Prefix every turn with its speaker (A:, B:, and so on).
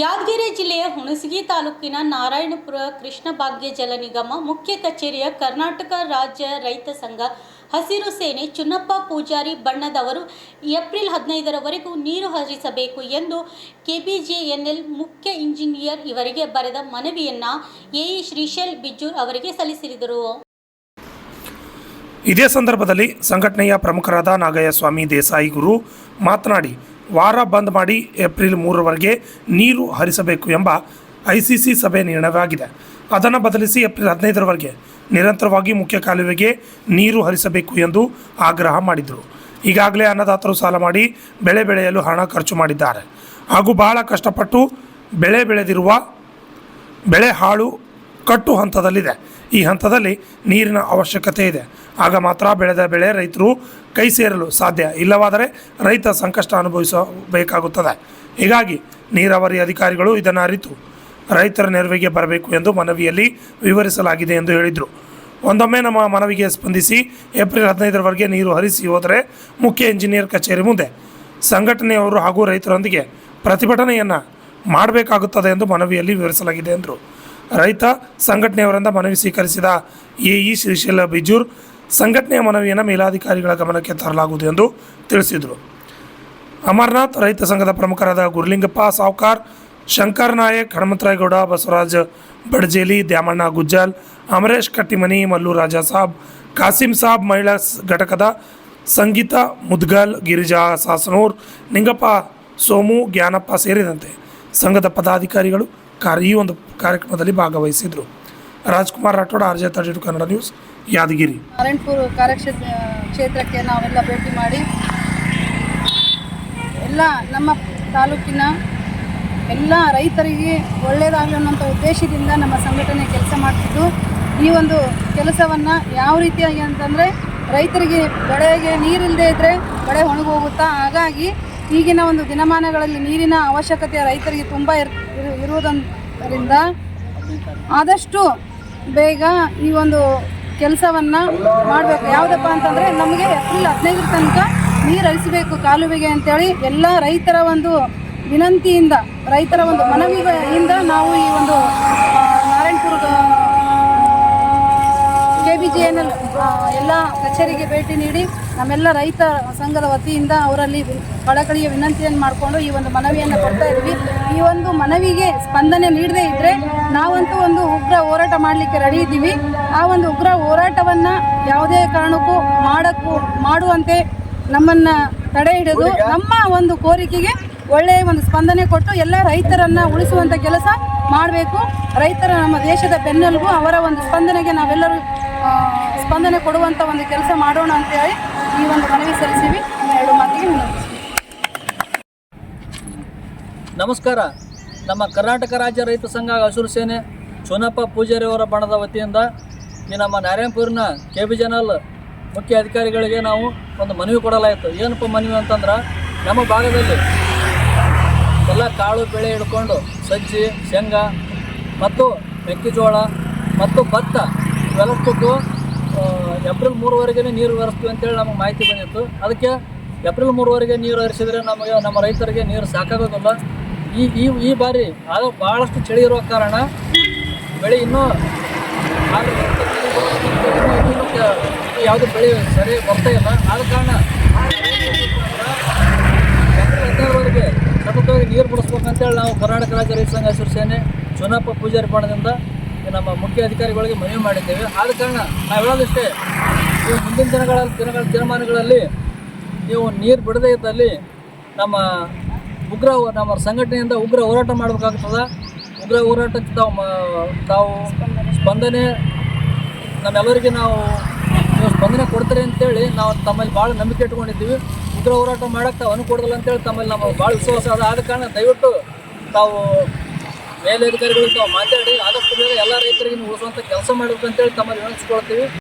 A: ಯಾದಗಿರಿ ಜಿಲ್ಲೆಯ ಹುಣಸಗಿ ತಾಲೂಕಿನ ನಾರಾಯಣಪುರ ಕೃಷ್ಣ ಭಾಗ್ಯ ಜಲ ನಿಗಮ ಮುಖ್ಯ ಕಚೇರಿಯ ಕರ್ನಾಟಕ ರಾಜ್ಯ ರೈತ ಸಂಘ ಹಸಿರು ಸೇನೆ ಚುನ್ನಪ್ಪ ಪೂಜಾರಿ ಬಣ್ಣದವರು ಏಪ್ರಿಲ್ 15ರವರೆಗೂ ನೀರು ಹರಿಸಬೇಕು ಎಂದು ಕೆಬಿಜೆಎನ್ಎಲ್ ಮುಖ್ಯ ಇಂಜಿನಿಯರ್ ಇವರಿಗೆ ಬರೆದ ಮನವಿಯನ್ನು ಎಇ ಶ್ರೀಶೈಲ್ ಬಿಜ್ಜೂರ್ ಅವರಿಗೆ ಸಲ್ಲಿಸಿದರು.
B: ಇದೇ ಸಂದರ್ಭದಲ್ಲಿ ಸಂಘಟನೆಯ ಪ್ರಮುಖರಾದ ನಾಗಯ್ಯಸ್ವಾಮಿ ದೇಸಾಯಿ ಗುರು ಮಾತನಾಡಿ, ವಾರ ಬಂದ್ ಮಾಡಿ ಏಪ್ರಿಲ್ 3ರವರೆಗೆ ನೀರು ಹರಿಸಬೇಕು ಎಂಬ ಐಸಿಸಿ ಸಭೆ ನಿರ್ಣಯವಾಗಿದೆ. ಅದನ್ನು ಬದಲಿಸಿ ಏಪ್ರಿಲ್ 15ರವರೆಗೆ ನಿರಂತರವಾಗಿ ಮುಖ್ಯ ಕಾಲುವೆಗೆ ನೀರು ಹರಿಸಬೇಕು ಎಂದು ಆಗ್ರಹ ಮಾಡಿದರು. ಈಗಾಗಲೇ ಅನ್ನದಾತರು ಸಾಲ ಮಾಡಿ ಬೆಳೆ ಬೆಳೆಯಲು ಹಣ ಖರ್ಚು ಮಾಡಿದ್ದಾರೆ ಹಾಗೂ ಬಹಳ ಕಷ್ಟಪಟ್ಟು ಬೆಳೆ ಬೆಳೆದಿರುವ ಬೆಳೆ ಹಾಳು ಕಟ್ಟು ಹಂತದಲ್ಲಿದೆ. ಈ ಹಂತದಲ್ಲಿ ನೀರಿನ ಅವಶ್ಯಕತೆ ಇದೆ. ಆಗ ಮಾತ್ರ ಬೆಳೆದ ಬೆಳೆ ರೈತರು ಕೈ ಸೇರಲು ಸಾಧ್ಯ. ಇಲ್ಲವಾದರೆ ರೈತ ಸಂಕಷ್ಟ ಅನುಭವಿಸಬೇಕಾಗುತ್ತದೆ. ಹೀಗಾಗಿ ನೀರಾವರಿ ಅಧಿಕಾರಿಗಳು ಇದನ್ನು ಅರಿತು ರೈತರ ನೆರವಿಗೆ ಬರಬೇಕು ಎಂದು ಮನವಿಯಲ್ಲಿ ವಿವರಿಸಲಾಗಿದೆ ಎಂದು ಹೇಳಿದರು. ಒಂದೊಮ್ಮೆ ನಮ್ಮ ಮನವಿಗೆ ಸ್ಪಂದಿಸಿ ಏಪ್ರಿಲ್ 15ರವರೆಗೆ ನೀರು ಹರಿಸಿ ಹೋದರೆ ಮುಖ್ಯ ಇಂಜಿನಿಯರ್ ಕಚೇರಿ ಮುಂದೆ ಸಂಘಟನೆಯವರು ಹಾಗೂ ರೈತರೊಂದಿಗೆ ಪ್ರತಿಭಟನೆಯನ್ನು ಮಾಡಬೇಕಾಗುತ್ತದೆ ಎಂದು ಮನವಿಯಲ್ಲಿ ವಿವರಿಸಲಾಗಿದೆ ಎಂದರು. ರೈತ ಸಂಘಟನೆಯವರಿಂದ ಮನವಿ ಸ್ವೀಕರಿಸಿದ ಎಇ ಶ್ರೀಶೈಲ್ ಬಿಜ್ಜೂರ್ ಸಂಘಟನೆಯ ಮನವಿಯನ್ನು ಮೇಲಾಧಿಕಾರಿಗಳ ಗಮನಕ್ಕೆ ತರಲಾಗುವುದು ಎಂದು ತಿಳಿಸಿದರು. ಅಮರನಾಥ್ ರೈತ ಸಂಘದ ಪ್ರಮುಖರಾದ ಗುರುಲಿಂಗಪ್ಪ ಸಾವ್ಕಾರ್, ಶಂಕರ್ ನಾಯಕ್, ಹನುಮಂತರಾಯಗೌಡ, ಬಸವರಾಜ್ ಬಡ್ಜೇಲಿ, ದ್ಯಾಮಣ್ಣ ಗುಜ್ಜಲ್, ಅಮರೇಶ್ ಕಟ್ಟಿಮನಿ, ಮಲ್ಲು ರಾಜಾ ಸಾಬ್, ಕಾಸಿಂ ಸಾಬ್, ಮಹಿಳಾ ಘಟಕದ ಸಂಗೀತಾ ಮುದ್ಗಲ್, ಗಿರಿಜಾ ಸಾಸನೂರ್, ನಿಂಗಪ್ಪ ಸೋಮು, ಜ್ಞಾನಪ್ಪ ಸೇರಿದಂತೆ ಸಂಘದ ಪದಾಧಿಕಾರಿಗಳು ಈ ಒಂದು ಕಾರ್ಯಕ್ರಮದಲ್ಲಿ ಭಾಗವಹಿಸಿದರು. Rajkumar Rathod, RJ32 Kannada news, Yadgir.
C: ನಾರಾಯಣಪುರ ಕಾರ್ಯಕ್ಷೇತ್ರಕ್ಕೆ ನಾವೆಲ್ಲ ಭೇಟಿ ಮಾಡಿ ಎಲ್ಲ ನಮ್ಮ ತಾಲೂಕಿನ ಎಲ್ಲ ರೈತರಿಗೆ ಒಳ್ಳೆಯದಾಗಲಿ ಅನ್ನೋಂಥ ಉದ್ದೇಶದಿಂದ ನಮ್ಮ ಸಂಘಟನೆ ಕೆಲಸ ಮಾಡ್ತಿದ್ದು, ಈ ಒಂದು ಕೆಲಸವನ್ನು ಯಾವ ರೀತಿಯಾಗಿ ಅಂತಂದರೆ ರೈತರಿಗೆ ಬೆಳೆಗೆ ನೀರಿಲ್ಲದೆ ಇದ್ದರೆ ಬೆಳೆ ಒಣಗೋಗುತ್ತಾ. ಹಾಗಾಗಿ ಈಗಿನ ಒಂದು ದಿನಮಾನಗಳಲ್ಲಿ ನೀರಿನ ಅವಶ್ಯಕತೆ ರೈತರಿಗೆ ತುಂಬ ಇರುವುದರಿಂದ ಆದಷ್ಟು ಬೇಗ ಈ ಒಂದು ಕೆಲಸವನ್ನು ಮಾಡಬೇಕು. ಯಾವುದಪ್ಪ ಅಂತಂದರೆ ನಮಗೆ ಏಪ್ರಿಲ್ 15 ತನಕ ನೀರು ಹರಿಸಬೇಕು ಕಾಲುವೆಗೆ ಅಂತೇಳಿ ಎಲ್ಲ ರೈತರ ಒಂದು ವಿನಂತಿಯಿಂದ, ರೈತರ ಒಂದು ಮನವಿಯಿಂದ ನಾವು ಈ ಒಂದು ನಾರಾಯಣಪುರ ಕೆಬಿಜೆಎನ್ಎಲ್ ಎಲ್ಲ ಕಚೇರಿಗೆ ಭೇಟಿ ನೀಡಿ ನಮ್ಮೆಲ್ಲ ರೈತ ಸಂಘದ ವತಿಯಿಂದ ಅವರಲ್ಲಿ ಕಳಕಳಿಯ ವಿನಂತಿಯನ್ನು ಮಾಡಿಕೊಂಡು ಈ ಒಂದು ಮನವಿಯನ್ನು ಕೊಡ್ತಾ ಇದ್ವಿ. ಈ ಒಂದು ಮನವಿಗೆ ಸ್ಪಂದನೆ ನೀಡದೇ ಇದ್ದರೆ ನಾವಂತೂ ಒಂದು ಉಗ್ರ ಹೋರಾಟ ಮಾಡಲಿಕ್ಕೆ ರೆಡಿ ಇದ್ದೀವಿ. ಆ ಒಂದು ಉಗ್ರ ಹೋರಾಟವನ್ನು ಯಾವುದೇ ಕಾರಣಕ್ಕೂ ಮಾಡುವಂತೆ ನಮ್ಮನ್ನು ತಡೆ ಹಿಡಿದು ನಮ್ಮ ಒಂದು ಕೋರಿಕೆಗೆ ಒಳ್ಳೆಯ ಒಂದು ಸ್ಪಂದನೆ ಕೊಟ್ಟು ಎಲ್ಲ ರೈತರನ್ನು ಉಳಿಸುವಂಥ ಕೆಲಸ ಮಾಡಬೇಕು. ರೈತರ ನಮ್ಮ ದೇಶದ ಬೆನ್ನೆಲುಬು, ಅವರ ಒಂದು ಸ್ಪಂದನೆಗೆ ನಾವೆಲ್ಲರೂ ಸ್ಪಂದನೆ ಕೊಡುವಂಥ ಒಂದು ಕೆಲಸ ಮಾಡೋಣ ಅಂತೇಳಿ ಈ ಒಂದು ಮನವಿ ಸಲ್ಲಿಸಿವಿ. ಎರಡು ಮಾತಿಗೆ
D: ನಮಸ್ಕಾರ. ನಮ್ಮ ಕರ್ನಾಟಕ ರಾಜ್ಯ ರೈತ ಸಂಘ ಹಸಿರು ಸೇನೆ ಚುನ್ನಪ್ಪ ಪೂಜಾರಿ ಅವರ ಬಣದ ವತಿಯಿಂದ ಈ ನಮ್ಮ ನಾರಾಯಣಪುರಿನ ಕೆಬಿಜೆಎನ್ಎಲ್ ಮುಖ್ಯ ಅಧಿಕಾರಿಗಳಿಗೆ ನಾವು ಒಂದು ಮನವಿ ಕೊಡಲಾಯಿತು. ಏನಪ್ಪ ಮನವಿ ಅಂತಂದ್ರೆ, ನಮ್ಮ ಭಾಗದಲ್ಲಿ ಎಲ್ಲ ಕಾಳು ಬೆಳೆ ಹಿಡ್ಕೊಂಡು ಸಜ್ಜಿ, ಶೇಂಗಾ ಮತ್ತು ಮೆಕ್ಕೆಜೋಳ ಮತ್ತು ಭತ್ತ ಇವೆಲ್ಲಕ್ಕೂ ಏಪ್ರಿಲ್ 3ರವರೆಗೆ ನೀರು ಹರಿಸ್ತೀವಿ ಅಂತೇಳಿ ನಮಗೆ ಮಾಹಿತಿ ಬಂದಿತ್ತು. ಅದಕ್ಕೆ ಏಪ್ರಿಲ್ 3ರವರೆಗೆ ನೀರು ಹರಿಸಿದರೆ ನಮಗೆ ನಮ್ಮ ರೈತರಿಗೆ ನೀರು ಸಾಕಾಗೋದಿಲ್ಲ. ಈ ಬಾರಿ ಅದು ಭಾಳಷ್ಟು ಚಳಿ ಇರುವ ಕಾರಣ ಬೆಳೆ ಇನ್ನೂ ಯಾವುದು ಬೆಳೆ ಸರಿ ಬರ್ತಾ ಇಲ್ಲ. ಆದ ಕಾರಣ ಏಪ್ರಿಲ್ 15ರವರೆಗೆ ಸತತವಾಗಿ ನೀರು ಬಿಡಿಸ್ಬೇಕಂತೇಳಿ ನಾವು ಕರ್ನಾಟಕ ರಾಜ್ಯ ರೈತ ಸಂಘ ಹಸಿರು ಸೇನೆ ಚುನ್ನಪ್ಪ ಪೂಜಾರಿ ಬಣದಿಂದ ನಮ್ಮ ಮುಖ್ಯ ಅಧಿಕಾರಿಗಳಿಗೆ ಮನವಿ ಮಾಡಿದ್ದೇವೆ. ಆದ ಕಾರಣ ನಾವು ಹೇಳೋದಷ್ಟೇ, ನೀವು ಮುಂದಿನ ದಿನಮಾನಗಳಲ್ಲಿ ನೀವು ನೀರು ಬಿಡದೇ ಇದ್ದಲ್ಲಿ ನಮ್ಮ ಸಂಘಟನೆಯಿಂದ ಉಗ್ರ ಹೋರಾಟ ಮಾಡಬೇಕಾಗ್ತದೆ. ಉಗ್ರ ಹೋರಾಟಕ್ಕೆ ತಾವು ಸ್ಪಂದನೆ ನಮ್ಮೆಲ್ಲರಿಗೆ ನೀವು ಸ್ಪಂದನೆ ಕೊಡ್ತಾರೆ ಅಂತೇಳಿ ನಾವು ತಮ್ಮಲ್ಲಿ ಭಾಳ ನಂಬಿಕೆ ಇಟ್ಕೊಂಡಿದ್ದೀವಿ. ಉಗ್ರ ಹೋರಾಟ ಮಾಡೋಕ್ಕೆ ತಾವು ಅನುಕೊಡೋದಿಲ್ಲ ಅಂತೇಳಿ ತಮ್ಮಲ್ಲಿ ನಮಗೆ ಭಾಳ ವಿಶ್ವಾಸ ಅದ. ಆದ ಕಾರಣ ದಯವಿಟ್ಟು ತಾವು ಮೇಲಧಿಕಾರಿಗಳಿಗೆ ತಾವು ಮಾತಾಡಿ ಆದಷ್ಟು ಬೇಗ ಎಲ್ಲ ರೈತರಿಗೆ ಉಳಿಸುವಂಥ ಕೆಲಸ ಮಾಡಬೇಕಂತೇಳಿ ತಮ್ಮಲ್ಲಿ ವಿನಂತಿಸ್ಕೊಳ್ತೀವಿ.